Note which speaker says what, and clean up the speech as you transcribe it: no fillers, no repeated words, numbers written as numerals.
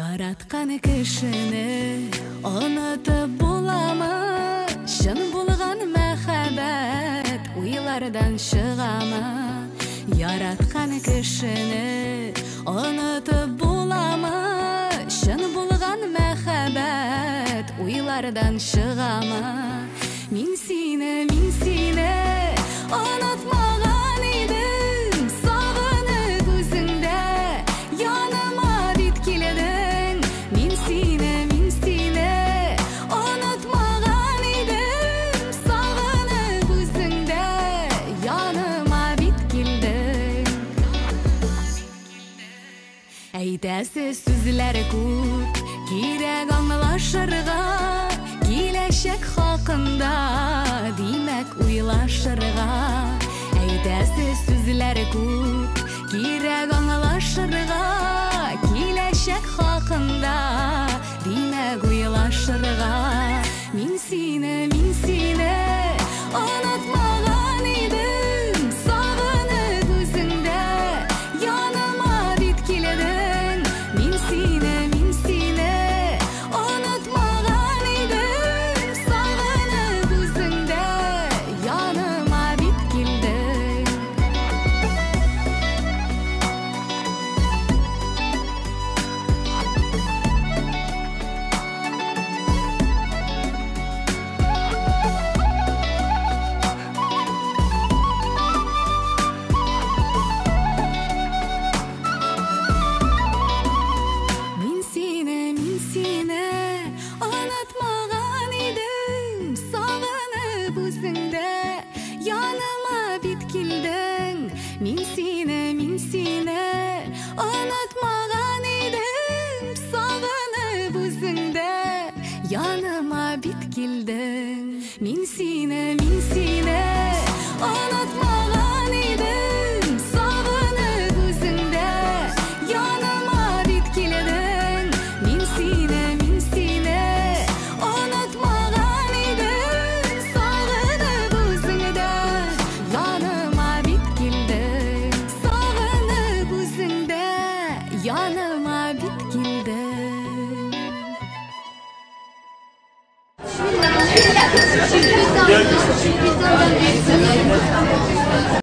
Speaker 1: Яраткан кишини онытып буламы? Шын булган мәхәббәт уйлардан чыгамы? Яраткан кишини онытып буламы? Шын булган мәхәббәт уйлардан чыгамы? Мин сине онытмаган идем, сагынып үзеңдә яныма бит килдең. Мин сине онытмаган идем, сагынып үзеңдә яныма бит килдең. Әйтәсе сүзләр күп, кирәк аңлашырга, киләчәк хакында димәк уйлашырга. Әйтәсе сүзләр күп, кирәк аңлашырга, киләчәк хакында димәк уйлашырга. Мин сине онытмаган идем, сагынып үзеңдә яныма бит килдең. Мин сине онытмаган идем, сагынып үзеңдә яныма бит килдең. Мин сине онытмаган идем, сагынып үзеңдә яныма бит килдең. Мин сине онытмаган идем, сагынып үзеңдә яныма бит килдең. Мин сине онытмаган идем, сагынып үзеңдә яныма бит килдең. Мин сине онытмаган идем, сагынып үзеңдә яныма бит килдең. Сагынып үзеңдә яныма бит килдең.